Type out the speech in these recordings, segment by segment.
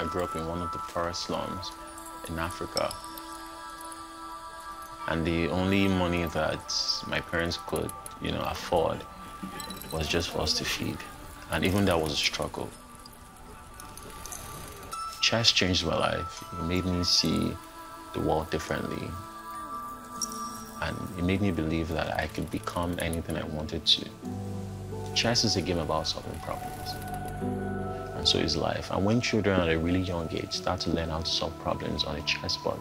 I grew up in one of the poorest slums in Africa. And the only money that my parents could, afford was just for us to feed. And even that was a struggle. Chess changed my life. It made me see the world differently. And it made me believe that I could become anything I wanted to. Chess is a game about solving problems. And so is life. And when children at a really young age start to learn how to solve problems on a chessboard,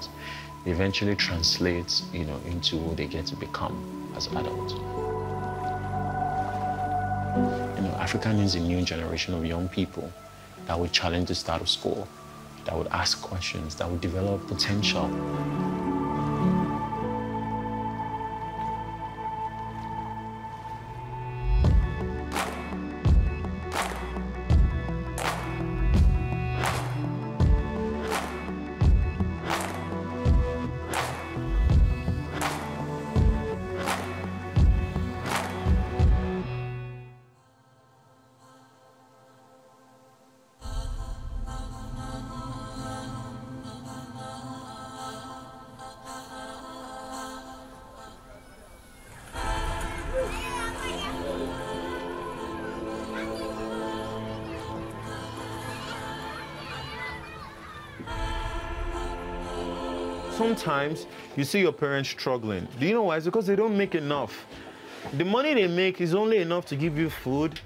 it eventually translates, into who they get to become as adults. Africa needs a new generation of young people that would challenge the status quo, that would ask questions, that would develop potential. Sometimes you see your parents struggling. Do you know why? It's because they don't make enough. The money they make is only enough to give you food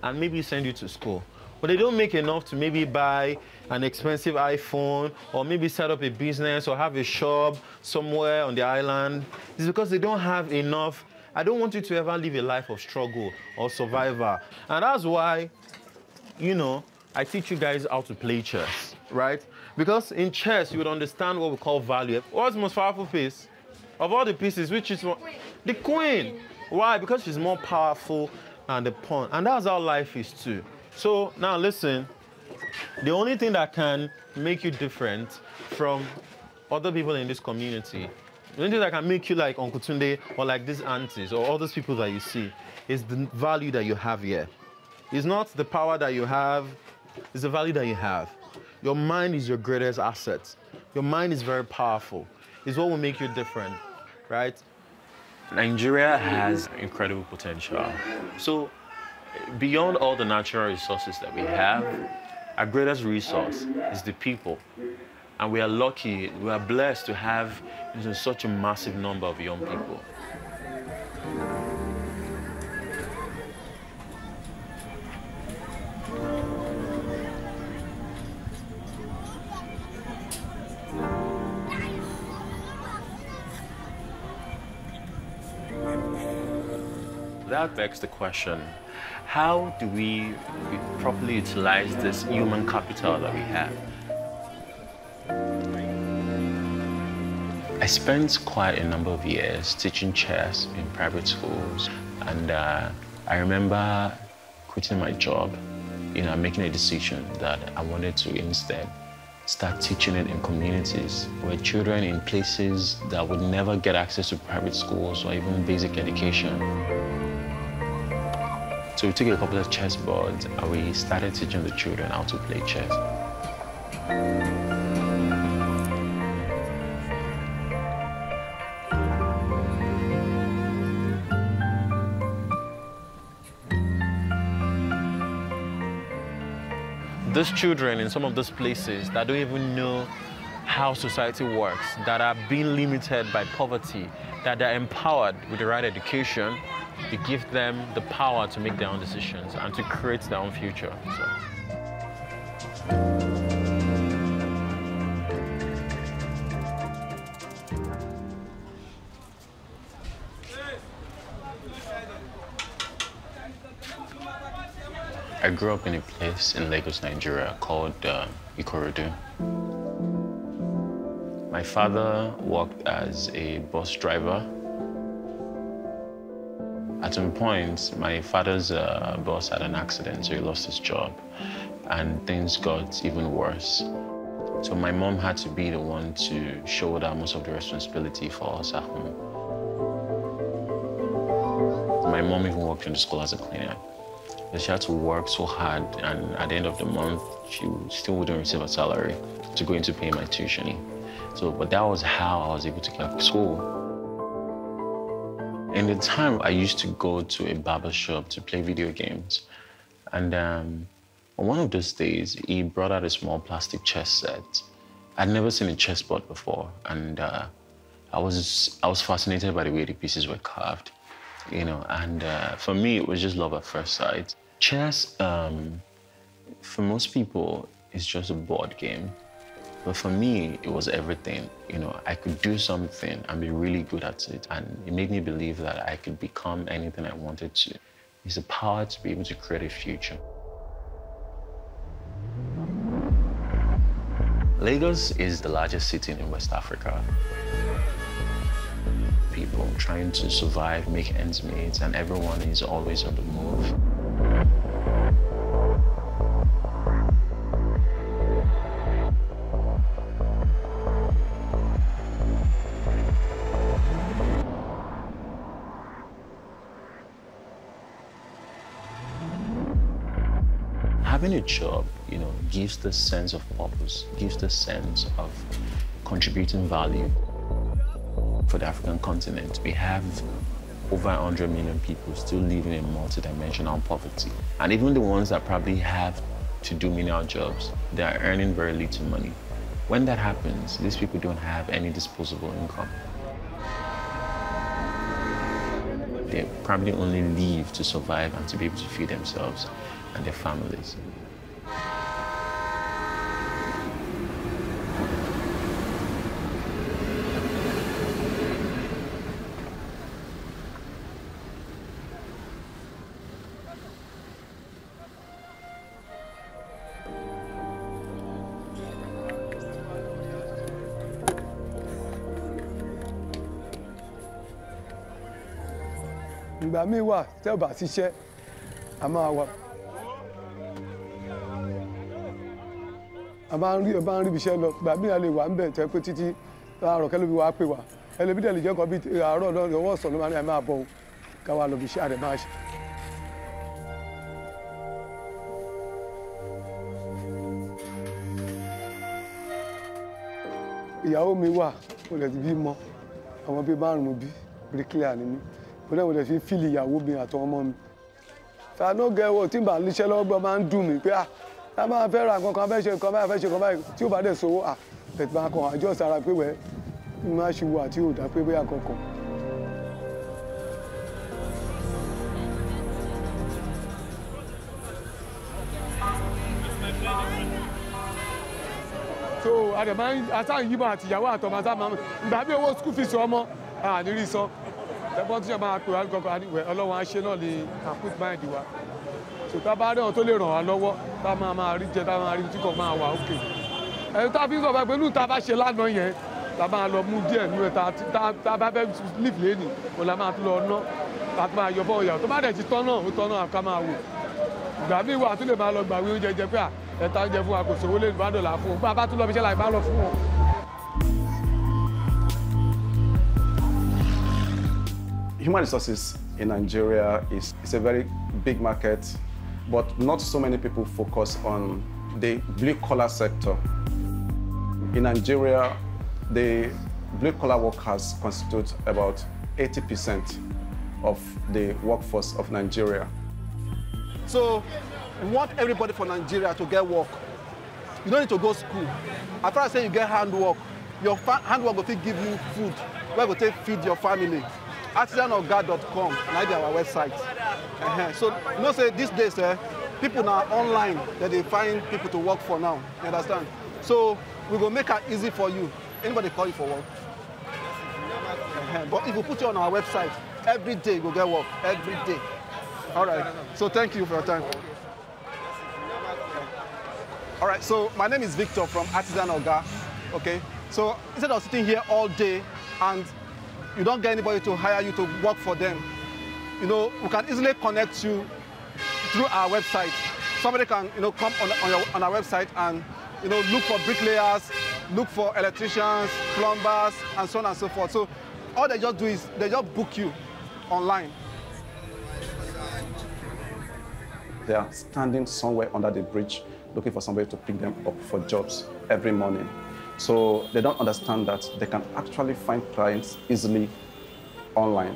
and maybe send you to school. But they don't make enough to maybe buy an expensive iPhone or maybe set up a business or have a shop somewhere on the island. It's because they don't have enough. I don't want you to ever live a life of struggle or survivor. And that's why, I teach you guys how to play chess, right? Because in chess, you would understand what we call value. What's the most powerful piece? Of all the pieces, which is the queen. Why? Because she's more powerful than the pawn. And that's how life is too. So now listen, the only thing that can make you different from other people in this community, the only thing that can make you like Uncle Tunde or like these aunties or all those people that you see is the value that you have here. It's not the power that you have, it's the value that you have. Your mind is your greatest asset. Your mind is very powerful. It's what will make you different, right? Nigeria has incredible potential. So beyond all the natural resources that we have, our greatest resource is the people. And we are lucky, we are blessed to have such a massive number of young people. That begs the question, how do we properly utilize this human capital that we have? I spent quite a number of years teaching chess in private schools, and I remember quitting my job, making a decision that I wanted to instead start teaching it in communities where children in places that would never get access to private schools or even basic education. So we took a couple of chess boards and we started teaching the children how to play chess. These children in some of those places that don't even know how society works, that are being limited by poverty, that are empowered with the right education, to give them the power to make their own decisions and to create their own future. I grew up in a place in Lagos, Nigeria called Chuckwurah. My father worked as a bus driver. At some point, my father's boss had an accident, so he lost his job, and things got even worse. So my mom had to be the one to shoulder most of the responsibility for us at home. My mom even worked in the school as a cleaner. Because she had to work so hard, and at the end of the month, she still wouldn't receive a salary to go into paying my tuition. So, but that was how I was able to get to school. In the time, I used to go to a barber shop to play video games. And on one of those days, he brought out a small plastic chess set. I'd never seen a chessboard before, and I was fascinated by the way the pieces were carved, you know. And for me, it was just love at first sight. Chess, for most people, is just a board game. But for me, it was everything. You know, I could do something and be really good at it. And it made me believe that I could become anything I wanted to. It's the power to be able to create a future. Lagos is the largest city in West Africa. People trying to survive, make ends meet, and everyone is always on the move. Having a job, you know, gives the sense of purpose, gives the sense of contributing value for the African continent. We have over 100 million people still living in multidimensional poverty. And even the ones that probably have to do menial jobs, they are earning very little money. When that happens, these people don't have any disposable income. They probably only live to survive and to be able to feed themselves and their families. Ìgbà míì wà tẹ́ ò bá ṣiṣẹ́ a máa wà a máa ń rí ibi iṣẹ́ lọ ìgbà míì a lè wà ń bẹ̀ tẹ́ pé títí àárọ̀ kẹ́lẹ́ bí wàá pè wá ẹlẹ́bí dẹ̀ lè jẹ́ kan bí àárọ̀ náà ọwọ́ ọ̀sán ló máa ní ẹ̀ máa bọ̀ ká wà lọ bí iṣẹ́ àrẹ̀ máa ṣe. Ìyàwó mi wà mo lè ti bí mọ àwọn bíi márùn-ún bí bíríkìlà ni mí. Mo lè fi fíìlì ìyàwó mi àtọmọ ọmọ mi. Fàánù gẹ̀wọ̀ tí n bá níṣẹ́ lọ́wọ́ gbọ́ máa ń dùn mí pé a máa fẹ́ ra nǹkan kan fẹ́ ṣe nǹkan báyìí fẹ́ ṣe nǹkan báyìí tí ó bá dẹ̀ sówó bẹ̀tẹ̀ máa kàn àjọ sára pé wẹ́ ní máa ṣe wà tí ò dá pé bóyá kankan. So àtàwọn yìí bá àtìyàwó àtọmọ àtàwọn ìgbà bí owó school fees ọmọ àníri sọ. Ẹ̀gbọ́n tí yẹn máa pè wá gbọ́ngàn àníwẹ̀ ọlọ́run àṣẹ náà lè put mind wa. So tá a bá rí ọ̀hún tó lè ràn wá lọ́wọ́ tá a máa rí jẹ tá a máa rí tí kò máa wà òkè. Ẹni tá a fi ń sọ fún ẹ pé inú tá a bá ṣe lánàá yẹn tá a máa lọ mú díẹ̀ nínú ẹ̀ tá a bá fẹ́ live lẹ́nìí kò la máa tún lọ ná tá a tún máa yọ fọ́ ìyàwó tó bá dẹ̀ ti tán náà ó tán náà ká máa wò. Ìgbà míì wà tún lè máa lọ gbàwé oúnjẹ jẹ pé ẹ̀ta oúnjẹ fún wa kò sówó lè bá dọ̀là fún un bá a bá tún lọ fi ṣẹ́ láì bá lọ fún wọn. Human resources in Nigeria is a very big market, but not so many people focus on the blue-collar sector. In Nigeria, the blue-collar workers constitute about 80% of the workforce of Nigeria. So we want everybody from Nigeria to get work. You don't need to go to school. As far as say you get handwork, your handwork will give you food, where you take feed your family. artisanoga.com, that's our website. So you know, say these days, people now online that they find people to work for now. You understand? So we will make it easy for you. Anybody call you for work? But if you put you on our website, every day you will get work. Every day. All right. So thank you for your time. All right. So my name is Victor from Artisan Oga. Okay. So instead of sitting here all day and you don't get anybody to hire you to work for them, you know, we can easily connect you through our website. Somebody can, you know, come on our website and, you know, look for bricklayers, look for electricians, plumbers, and so on and so forth. So all they just do is they just book you online. They are standing somewhere under the bridge looking for somebody to pick them up for jobs every morning. So they don't understand that they can actually find clients easily online.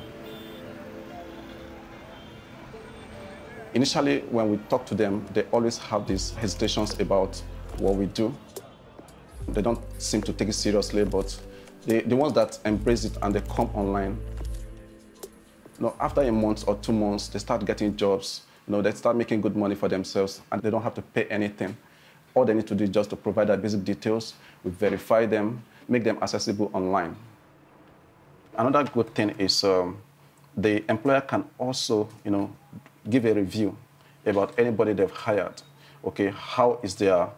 Initially, when we talk to them, they always have these hesitations about what we do. They don't seem to take it seriously, but the ones that embrace it and they come online, after a month or 2 months, they start getting jobs. They start making good money for themselves, and they don't have to pay anything. All they need to do is just to provide their basic details, we verify them, make them accessible online. Another good thing is the employer can also, give a review about anybody they've hired. Okay, how is their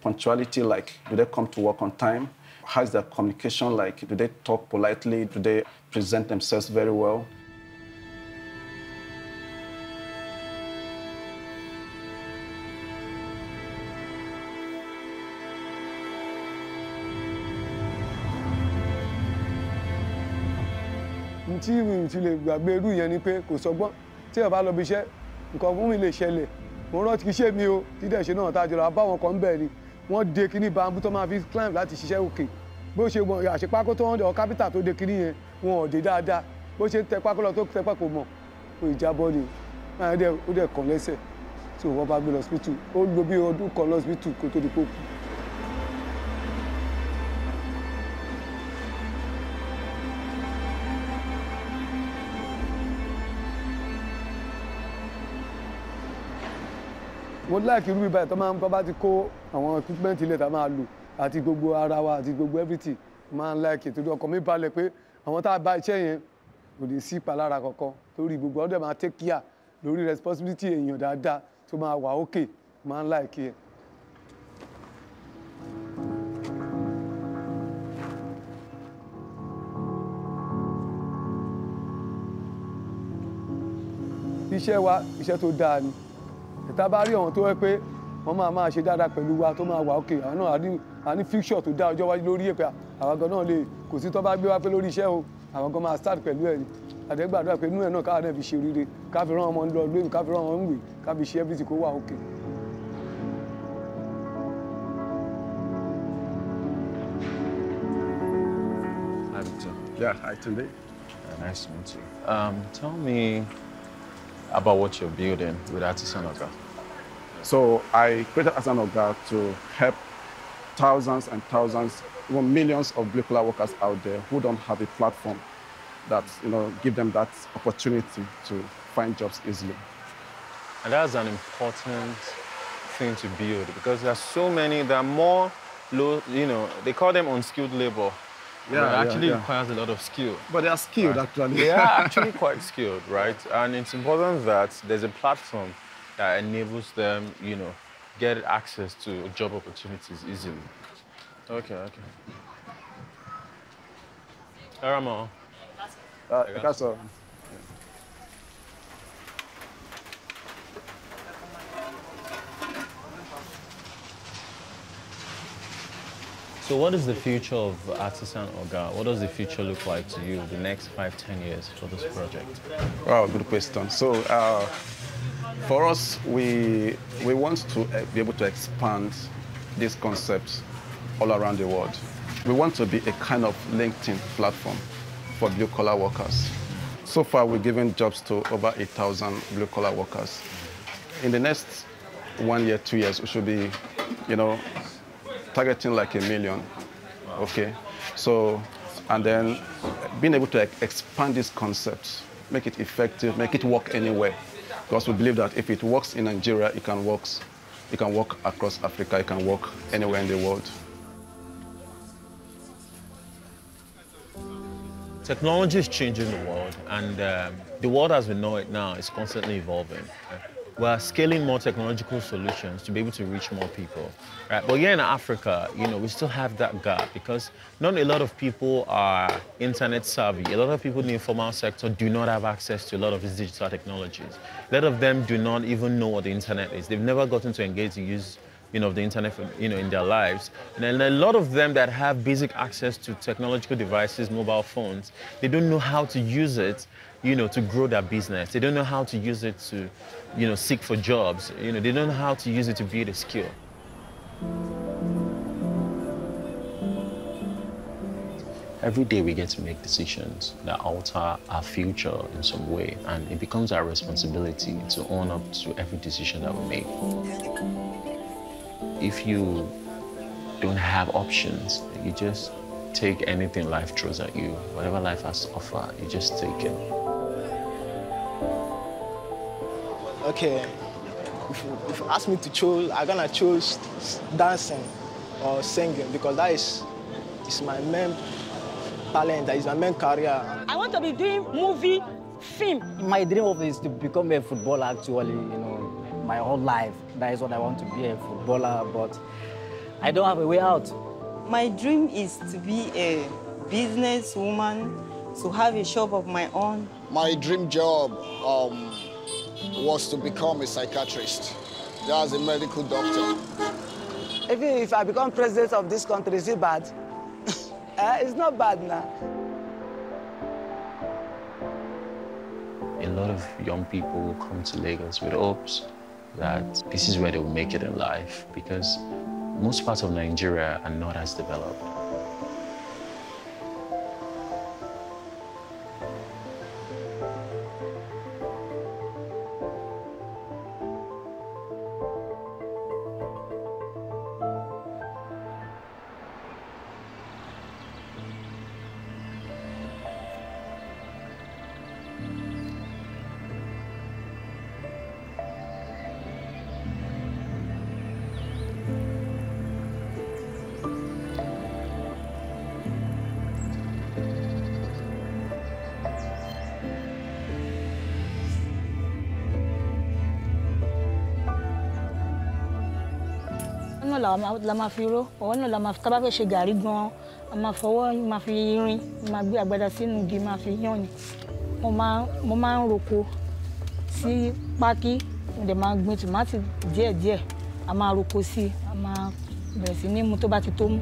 punctuality like? Do they come to work on time? How is their communication like? Do they talk politely? Do they present themselves very well? tí mi ti lè gbàgbé irú yẹn ni pé kò sọgbọ́n tí ẹ bá lọ bí iṣẹ́ nǹkan fún mi lè ṣẹlẹ̀ mo rántí kí iṣẹ́ mi o tí dẹ̀ ṣe náà tá a jọra báwọn kan bẹ̀ ni wọ́n de kíní bambú tó máa fi climb láti ṣiṣẹ́ òkè bó ṣe mọ àṣepákó tó wọ́n dẹ̀ kápítà tó de kíní yẹn wọn ò dé dáadáa bó ṣe ń tẹ pákó lọ tó tẹ pákó mọ̀ kó ìjábọ̀ ni ó dẹ̀ kàn lẹ́sẹ̀ tí wọ́n bá gbé lọ hospital ó lò bí ọdún kan lọ hospital kó tó di kó kú. mo láìkí irú ibà tó máa ń bá ti kó àwọn equipment ilẹ̀ tá a máa lò àti gbogbo ara wa àti gbogbo everything máa ń láìkí torí ọkàn mi balẹ̀ pé àwọn tá a bá iṣẹ́ yẹn kò ní sí ìpalára kankan torí gbogbo ọdẹ máa take care lórí responsibility èèyàn dáadáa tó máa wà ókè máa ń láìkí ẹ̀. iṣẹ́ wa iṣẹ́ tó dáa ni ìta bá rí àwọn tó wẹ́ pé wọ́n máa ṣe dáadáa pẹ̀lú wa tó máa wà ókè àwọn náà a ní future tó dá ọjọ́ wájú lórí èpè àwọn gan náà lè kò sí tó bá gbé wá pé lórí iṣẹ́ o àwọn gan máa start pẹ̀lú ẹ̀ ni àdẹ́gbàdúrà pé inú ẹ̀ náà káwọn náà fi ṣe oríire ká fi rán ọmọ lọ lóyún ká fi rán ọmọ ń wè ká fi ṣe everything kó wà ókè. Yeah, hi Tunde. Nice to meet you. Tell me about what you're building with Artisan Oga. So I created Artisan Oga to help thousands and thousands, even millions of blue-collar workers out there who don't have a platform that give them that opportunity to find jobs easily. And that's an important thing to build because there are so many that are more low, they call them unskilled labor. Yeah, it actually requires a lot of skill. But they are skilled, right? Actually. They are actually quite skilled, right? And it's important that there's a platform that enables them, get access to job opportunities easily. Okay. Aramo. So what is the future of Artisan Oga? What does the future look like to you the next 5-10 years for this project? Wow, good question. So for us, we want to be able to expand this concept all around the world. We want to be a kind of LinkedIn platform for blue-collar workers. So far, we're giving jobs to over 8,000 blue-collar workers. In the next 1 year, 2 years, we should be, targeting like 1 million. Wow. Okay, so and then being able to expand this concept, make it effective, make it work anywhere, because we believe that if it works in Nigeria, it can work across Africa, it can work anywhere in the world. Technology is changing the world, and the world as we know it now is constantly evolving. We're scaling more technological solutions to be able to reach more people, right? But here in Africa, we still have that gap because not a lot of people are internet savvy. A lot of people in the informal sector do not have access to a lot of these digital technologies. A lot of them do not even know what the internet is. They've never gotten to engage in use of the internet in their lives. And then a lot of them that have basic access to technological devices, mobile phones, they don't know how to use it to grow their business. They don't know how to use it to, seek for jobs. They don't know how to use it to build a skill. Every day we get to make decisions that alter our future in some way, and it becomes our responsibility to own up to every decision that we make. If you don't have options, you just take anything life throws at you. Whatever life has to offer, you just take it. Okay, if you ask me to choose, I'm gonna choose dancing or singing because that is my main talent, that is my main career. I want to be doing movie, film. My dream is to become a footballer actually, my whole life. That is what I want to be, a footballer, but I don't have a way out. My dream is to be a businesswoman, to have a shop of my own. My dream job was to become a psychiatrist. That's a medical doctor. Even if I become president of this country, is it bad? It's not bad now. A lot of young people will come to Lagos with hopes that this is where they will make it in life, because most parts of Nigeria are not as developed. La máa fi ró, ọwọ́ náà la máa fi, tá bá fẹ́ ṣe gàrí gan-an, a máa fọwọ́, máa fi irin, máa gbé agbada sínú igi, máa fi yán ni. Mo máa ń roko sí pákí, mo dẹ̀ máa gbin tòmátì díẹ̀díẹ̀, a máa roko sí, a máa bẹ̀rẹ̀ sí ní mú tó bá ti tó mú.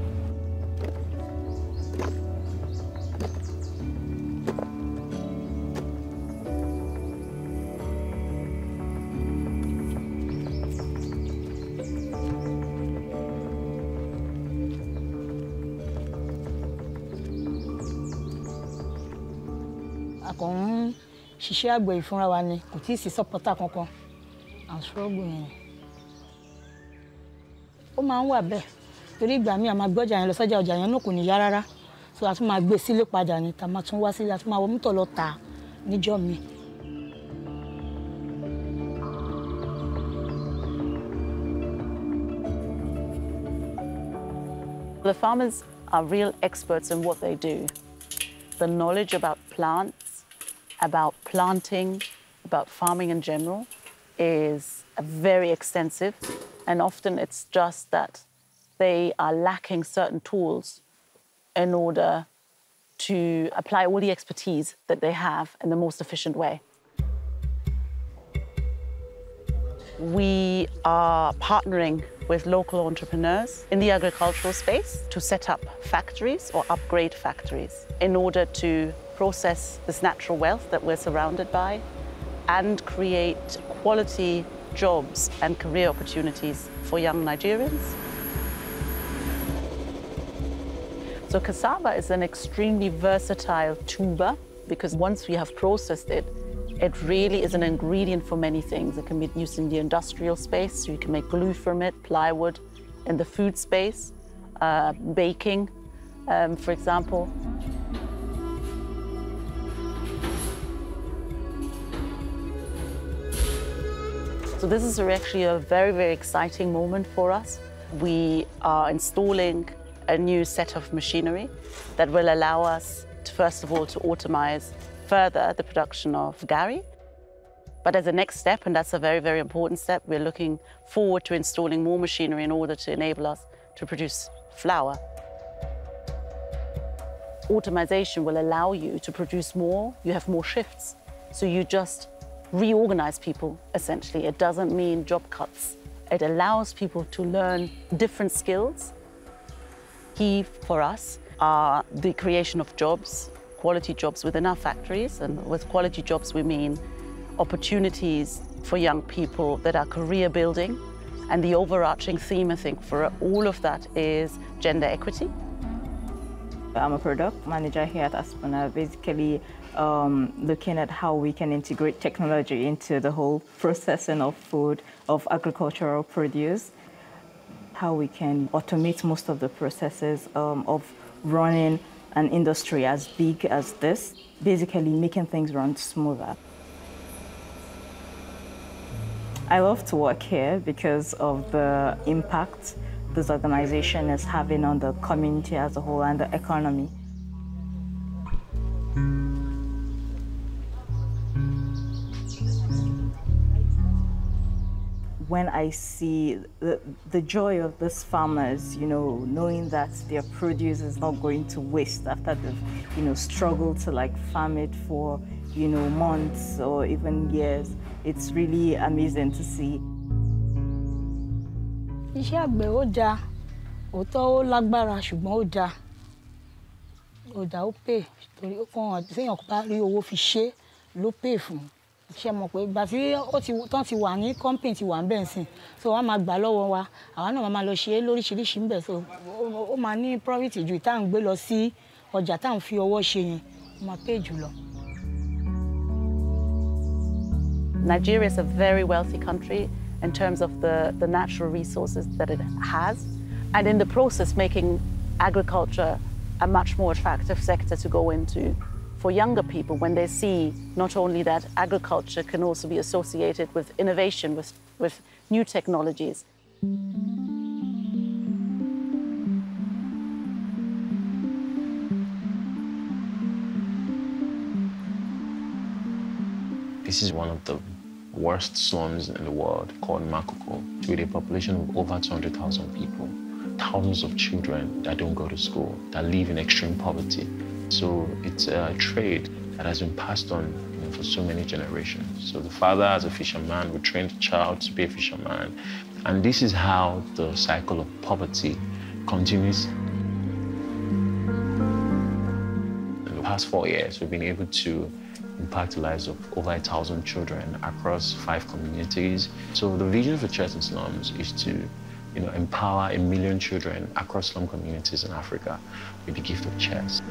Akọ̀ún ṣiṣẹ́ àgbẹ̀ ìfúnra wa ni, kò tí ì sí sọ́pọ́tà kankan, à ń ṣọ́ọ̀gbù yẹn. Ó máa ń wà bẹ́ẹ̀, torí ìgbà míì a máa gbé ọjà yẹn lọ sọ́jà, ọjà yẹn náà kò ní yá rárá, so a tún máa gbé sílé padà ni, tá a máa tún wá sílé, a tún máa wọ mọ́tò lọ tà níjọ́ mi. The farmers are real experts in what they do. The knowledge about plants, about planting, about farming in general is very extensive, and often it's just that they are lacking certain tools in order to apply all the expertise that they have in the most efficient way. We are partnering with local entrepreneurs in the agricultural space to set up factories or upgrade factories in order to process this natural wealth that we're surrounded by and create quality jobs and career opportunities for young Nigerians. So cassava is an extremely versatile tuber because once we have processed it, it really is an ingredient for many things. It can be used in the industrial space, so you can make glue from it, plywood, in the food space, baking, for example. So this is actually a very, very exciting moment for us. We are installing a new set of machinery that will allow us to, first of all, to automize further the production of gari. But as a next step, and that's a very, very important step, we're looking forward to installing more machinery in order to enable us to produce flour. Automation will allow you to produce more, you have more shifts. So you just reorganize people, essentially. It doesn't mean job cuts. It allows people to learn different skills. Key for us are the creation of jobs quality jobs within our factories, and with quality jobs we mean opportunities for young people that are career building. And the overarching theme, I think, for all of that is gender equity. I'm a product manager here at Aspana, basically looking at how we can integrate technology into the whole processing of food, of agricultural produce, how we can automate most of the processes of running an industry as big as this, basically making things run smoother. I love to work here because of the impact this organization is having on the community as a whole and the economy. When I see the joy of these farmers, you know, knowing that their produce is not going to waste after they've, you know, struggled to like farm it for, you know, months or even years, it's really amazing to see. Iṣẹ́ àgbẹ̀ ó dáa, òótọ́ ó lágbára ṣùgbọ́n ó dáa. Ó dáa ó pè torí ó kàn séèyàn bá rí owó fi ṣe ló pè fún. Ṣé mọ̀ pé ìgbà tí tán ti wà ní company ti wà ńbẹ̀ ńsìn, so wọ́n máa gbà lọ́wọ́ wa, àwa náà máa lọ ṣe é lóríṣiríṣi ńbẹ̀, so ó máa ní profit ju tá à ń gbé lọ sí ọjà tá à ń fi ọwọ́ ṣe yẹn, ó máa pay jù lọ. Nigeria is a very wealthy country in terms of the natural resources that it has, and in the process making agriculture a much more attractive sector to go into for younger people when they see not only that agriculture can also be associated with innovation, with new technologies. This is one of the worst slums in the world, called Makoko, with a population of over 200,000 people. Thousands of children that don't go to school, that live in extreme poverty. So it's a trade that has been passed on, you know, for so many generations. So the father, as a fisherman, would train the child to be a fisherman. And this is how the cycle of poverty continues. In the past 4 years, we've been able to impact the lives of over 1,000 children across 5 communities. So the vision for Chess in Slums is to, you know, empower 1 million children across slum communities in Africa with the gift of chess.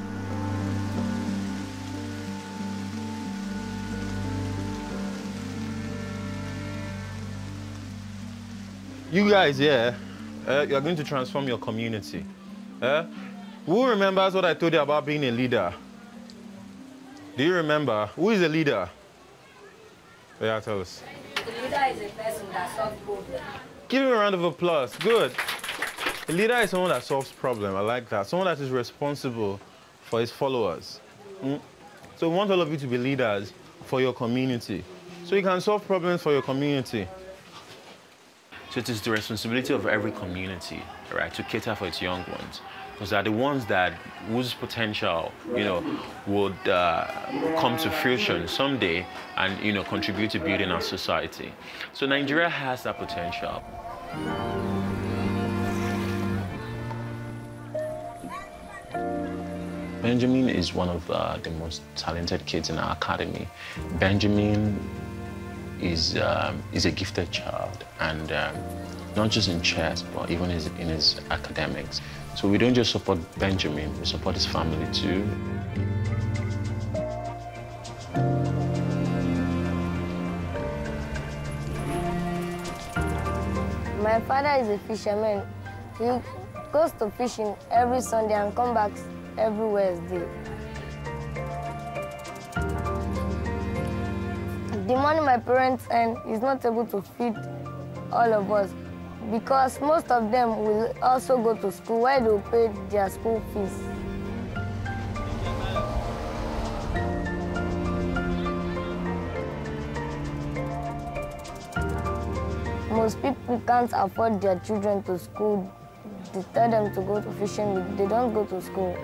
You guys, yeah, you're going to transform your community. Who remembers what I told you about being a leader? Do you remember? Who is a leader? Yeah, tell us. The leader is a person that solves problems. Give him a round of applause. Good. A leader is someone that solves problems. I like that. Someone that is responsible for his followers. So we want all of you to be leaders for your community, so you can solve problems for your community. So it is the responsibility of every community, right, to cater for its young ones, because they're the ones that whose potential, you know, would come to fruition someday and, you know, contribute to building our society. So Nigeria has that potential. Benjamin is one of the most talented kids in our academy. Benjamin is a gifted child, and not just in chess, but even in his academics. So we don't just support Benjamin, we support his family too. My father is a fisherman. He goes to fishing every Sunday and comes back every Wednesday. The money my parents earn is not able to feed all of us because most of them will also go to school where they will pay their school fees. Most people can't afford their children to school. They tell them to go to fishing, they don't go to school.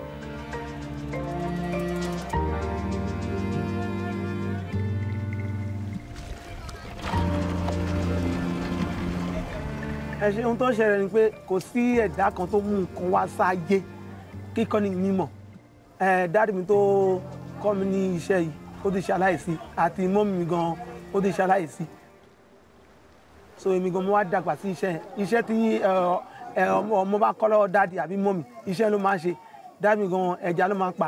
Ohun tó ṣẹlẹ̀ ni pé kò sí ẹ̀dá kan tó mú nǹkan wá sáyé kíkọ́ ní mímọ̀. Dáàdì mi tó kọ́ mi ní iṣẹ́ yìí ó ti ṣaláìsí àti mọ́mì mi gan ó ti ṣaláìsí so èmi gan mo wá dàgbà sí iṣẹ́ tí ọmọ bá kọ́ lọ́wọ́ dáàdì àbí mọ́mì iṣẹ́ ló máa ń ṣe dáàdì gan ẹja ló máa ń pa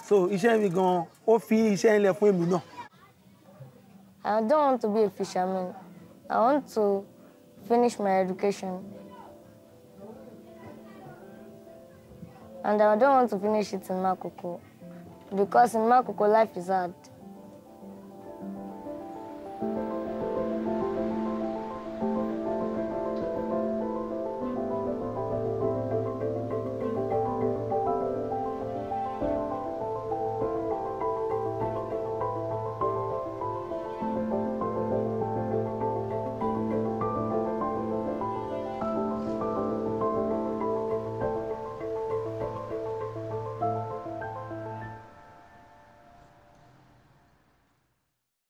so iṣẹ́ mi gan ó fi iṣẹ́ ilẹ̀ fún èmi náà. I don't want to be a fisherman. I want to finish my education. And I don't want to finish it in Makoko. Because in Makoko, life is hard.